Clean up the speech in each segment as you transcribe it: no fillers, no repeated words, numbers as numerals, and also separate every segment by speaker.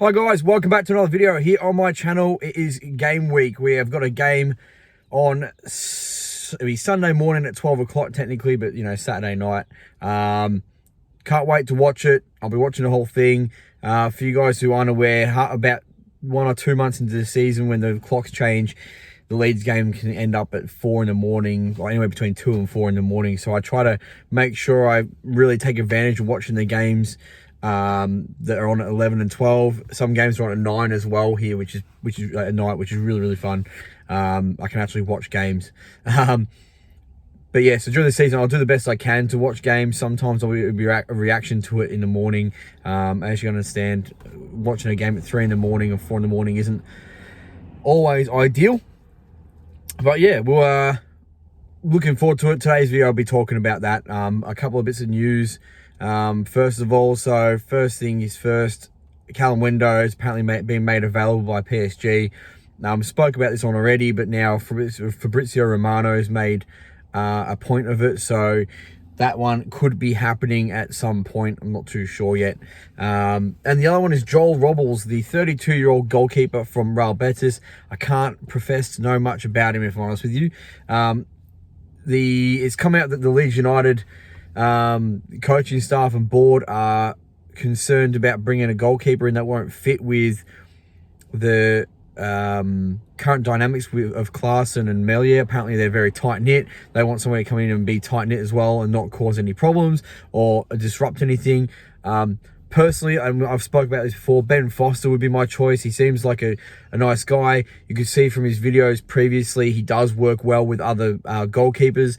Speaker 1: Hi guys, welcome back to another video here on my channel. It is game week. We have got a game on it'll be Sunday morning at 12 o'clock technically, but you know, Saturday night. Can't wait to watch it. I'll be watching the whole thing. For you guys who aren't aware, about 1 or 2 months into the season when the clocks change, the Leeds game can end up at 4 in the morning, or anywhere between 2 and 4 in the morning. So I try to make sure I really take advantage of watching the games that are on at 11 and 12. Some games are on at 9 as well here, which is at night, which is really fun. I can actually watch games. But yeah, so during the season, I'll do the best I can to watch games. Sometimes I'll be a reaction to it in the morning. As you understand, watching a game at 3 in the morning or 4 in the morning isn't always ideal. But yeah, we'll looking forward to it. Today's video, I'll be talking about that. A couple of bits of news. First of all, so first thing is first, Callum Window is apparently being made available by PSG. Spoke about this one already, but now Fabrizio Romano has made a point of it, so that one could be happening at some point. I'm not too sure yet. And the other one is Joel Robles, the 32-year-old goalkeeper from Real Betis. I can't profess to know much about him, if I'm honest with you. It's come out that the Leeds United coaching staff and board are concerned about bringing a goalkeeper in that won't fit with the current dynamics of Klaassen and Melier. Apparently they're very tight-knit. They want somebody to come in and be tight-knit as well and not cause any problems or disrupt anything. Personally, I've spoke about this before, Ben Foster would be my choice. He seems like a nice guy. You can see from his videos previously, he does work well with other goalkeepers.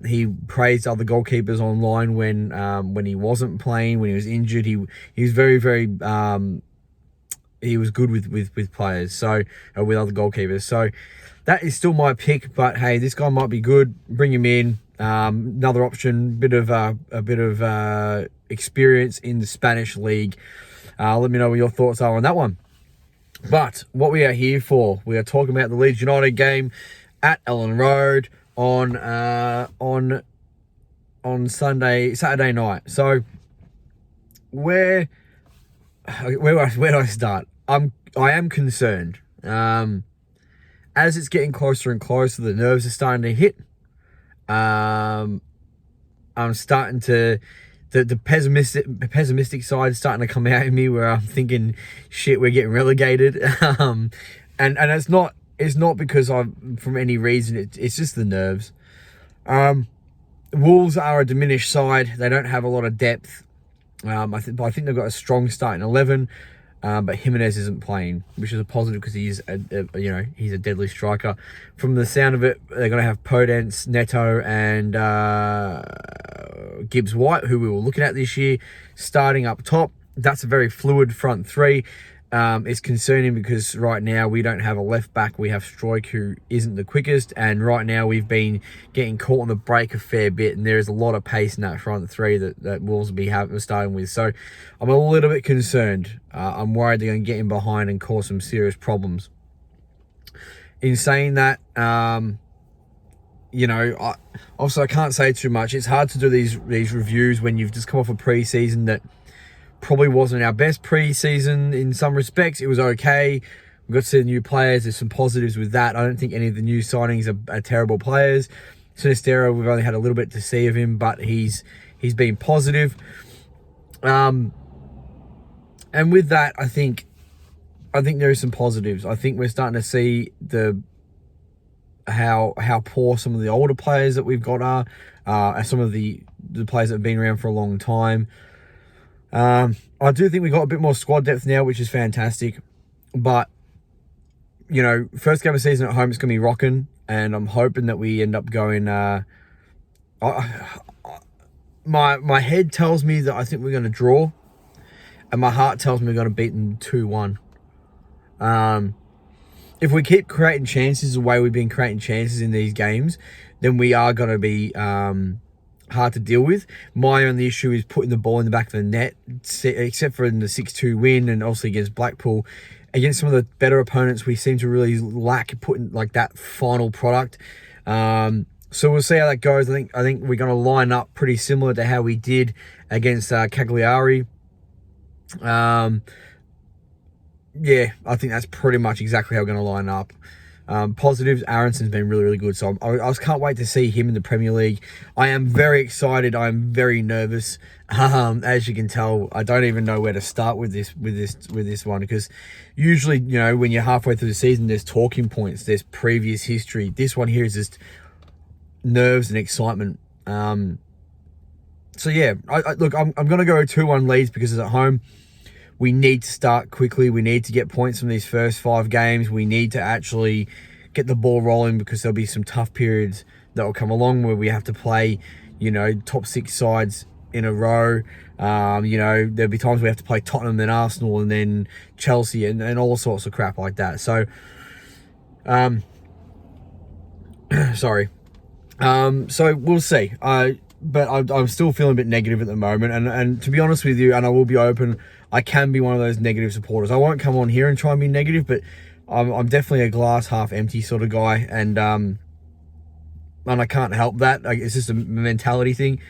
Speaker 1: He praised other goalkeepers online when he wasn't playing, when he was injured. He was very he was good with players, so with other goalkeepers. So that is still my pick. But hey, this guy might be good. Bring him in. Another option, a bit of experience in the Spanish league. Let me know what your thoughts are on that one. But what we are here for, we are talking about the Leeds United game at Ellen Road on Saturday night. So where do I start? I am concerned. As it's getting closer and closer, the nerves are starting to hit. I'm starting to, the pessimistic side is starting to come out in me, where I'm thinking, shit, we're getting relegated. And it's not because I'm from any reason. It's just the nerves. Wolves are a diminished side. They don't have a lot of depth. I think they've got a strong starting 11. But Jimenez isn't playing, which is a positive because he's a deadly striker. From the sound of it, they're going to have Podence, Neto, and Gibbs White, who we were looking at this year, starting up top. That's a very fluid front three. It's concerning because right now we don't have a left back. We have Stroik, who isn't the quickest, and right now we've been getting caught on the break a fair bit, and there is a lot of pace in that front three that Wolves will be starting with. So I'm a little bit concerned. I'm worried they're going to get in behind and cause some serious problems. In saying that, I can't say too much. It's hard to do these reviews when you've just come off a pre-season that probably wasn't our best pre-season in some respects. It was okay. We got to see the new players. There's some positives with that. I don't think any of the new signings are terrible players. Sinistero, we've only had a little bit to see of him, but he's been positive. And with that, I think there are some positives. I think we're starting to see how poor some of the older players that we've got are, and some of the players that have been around for a long time. I do think we got a bit more squad depth now, which is fantastic. But, first game of season at home, it's going to be rocking. And I'm hoping that we end up going... my head tells me that I think we're going to draw. And my heart tells me we're going to beat them 2-1. If we keep creating chances the way we've been creating chances in these games, then we are going to be... hard to deal with. My only issue is putting the ball in the back of the net, except for in the 6-2 win and also against Blackpool. Against some of the better opponents, we seem to really lack putting like that final product. So we'll see how that goes. I think we're going to line up pretty similar to how we did against Cagliari. yeah, I think that's pretty much exactly how we're going to line up. Positives, Aronson's been really, really good. So I just can't wait to see him in the Premier League. I am very excited. I'm very nervous. As you can tell, I don't even know where to start with this one, because usually, you know, when you're halfway through the season, there's talking points, there's previous history. This one here is just nerves and excitement. So yeah, look, I'm going to go 2-1 Leeds because it's at home. We need to start quickly. We need to get points from these first 5 games. We need to actually get the ball rolling, because there'll be some tough periods that will come along where we have to play, you know, top 6 sides in a row. You know, there'll be times we have to play Tottenham, then Arsenal, and then Chelsea, and all sorts of crap like that. So, sorry. So we'll see. But I'm still feeling a bit negative at the moment. And to be honest with you, and I will be open, I can be one of those negative supporters. I won't come on here and try and be negative, but I'm definitely a glass half empty sort of guy. And I can't help that. It's just a mentality thing.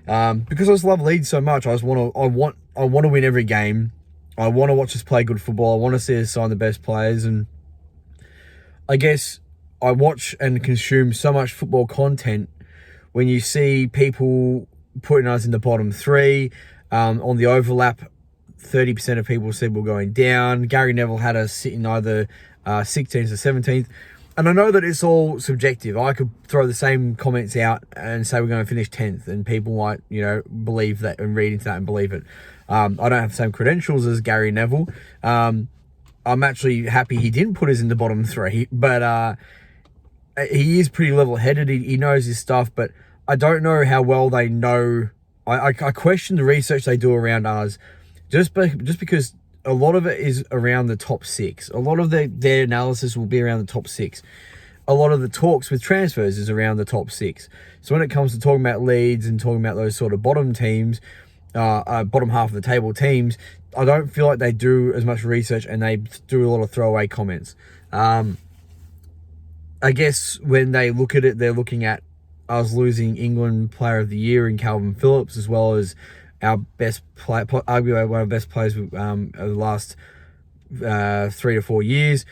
Speaker 1: Because I just love Leeds so much. I want to win every game. I want to watch us play good football. I want to see us sign the best players. And I guess I watch and consume so much football content when you see people putting us in the bottom 3, on the overlap, 30% of people said we're going down. Gary Neville had us sitting either 16th or 17th. And I know that it's all subjective. I could throw the same comments out and say we're going to finish 10th, and people might, you know, believe that and read into that and believe it. I don't have the same credentials as Gary Neville. I'm actually happy he didn't put us in the bottom 3, but he is pretty level-headed. He knows his stuff, but I don't know how well they know. I question the research they do around ours, just because a lot of it is around the top 6. A lot of their analysis will be around the top 6. A lot of the talks with transfers is around the top 6. So when it comes to talking about Leeds and talking about those sort of bottom teams, bottom half of the table teams, I don't feel like they do as much research, and they do a lot of throwaway comments. I guess when they look at it, they're looking at us losing England Player of the Year in Calvin Phillips, as well as our best player, arguably one of the best players of the last 3 to 4 years,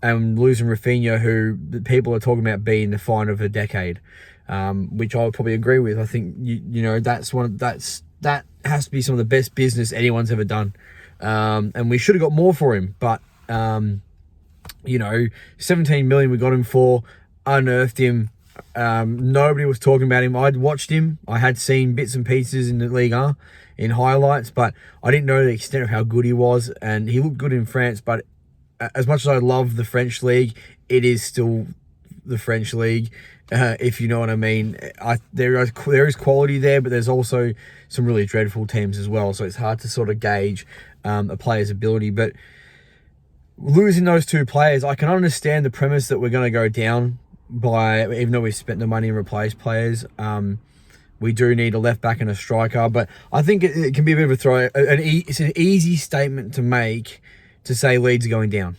Speaker 1: and losing Rafinha, who the people are talking about being the find of the decade, which I would probably agree with. I think you know that has to be some of the best business anyone's ever done, and we should have got more for him, but. You know, 17 million we got him for, unearthed him. Nobody was talking about him. I'd watched him. I had seen bits and pieces in the Liga, in highlights, but I didn't know the extent of how good he was. And he looked good in France, but as much as I love the French league, it is still the French league, if you know what I mean. There is quality there, but there's also some really dreadful teams as well. So it's hard to sort of gauge a player's ability. But losing those 2 players, I can understand the premise that we're going to go down by, even though we've spent the money and replaced players. We do need a left back and a striker, but I think it can be a bit of a throw. It's an easy statement to make, to say Leeds are going down.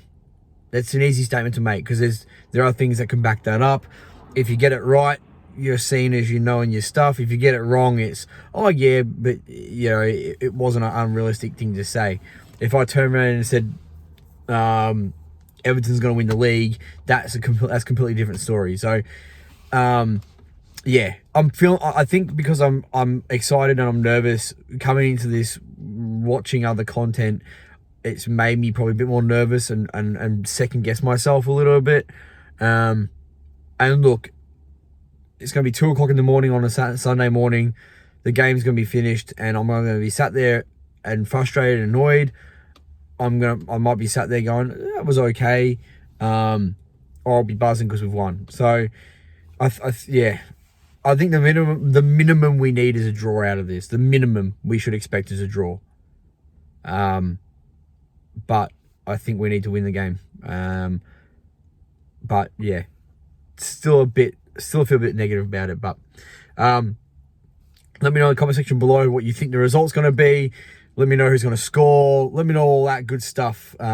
Speaker 1: That's an easy statement to make, because there are things that can back that up. If you get it right, you're seen as you know in your stuff. If you get it wrong, it's, oh yeah, but you know, it wasn't an unrealistic thing to say. If I turned around and said, Everton's going to win the league, that's a completely different story. So, yeah, I think because I'm excited and I'm nervous coming into this, watching other content, it's made me probably a bit more nervous and second guess myself a little bit. And look, it's going to be 2 o'clock in the morning on a Sunday morning. The game's going to be finished, and I'm going to be sat there and frustrated and annoyed. I might be sat there going, that was okay, or I'll be buzzing because we've won. So, yeah, I think the minimum we need is a draw out of this. The minimum we should expect is a draw. But I think we need to win the game. But yeah, still feel a bit negative about it. But let me know in the comment section below what you think the result's going to be. Let me know who's going to score. Let me know all that good stuff. Who's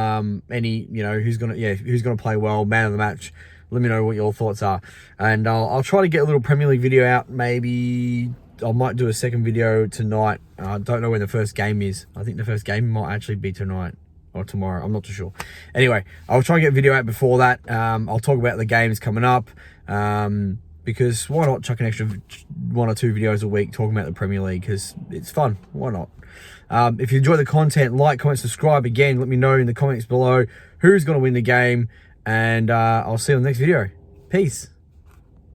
Speaker 1: going to play well, man of the match. Let me know what your thoughts are. And I'll try to get a little Premier League video out. Maybe I might do a second video tonight. I don't know when the first game is. I think the first game might actually be tonight. or tomorrow. I'm not too sure. Anyway, I'll try and get a video out before that. I'll talk about the games coming up. Because why not chuck an extra 1 or 2 videos a week talking about the Premier League, because it's fun. Why not? If you enjoy the content, like, comment, subscribe. Again, let me know in the comments below who's going to win the game, and I'll see you on the next video. Peace.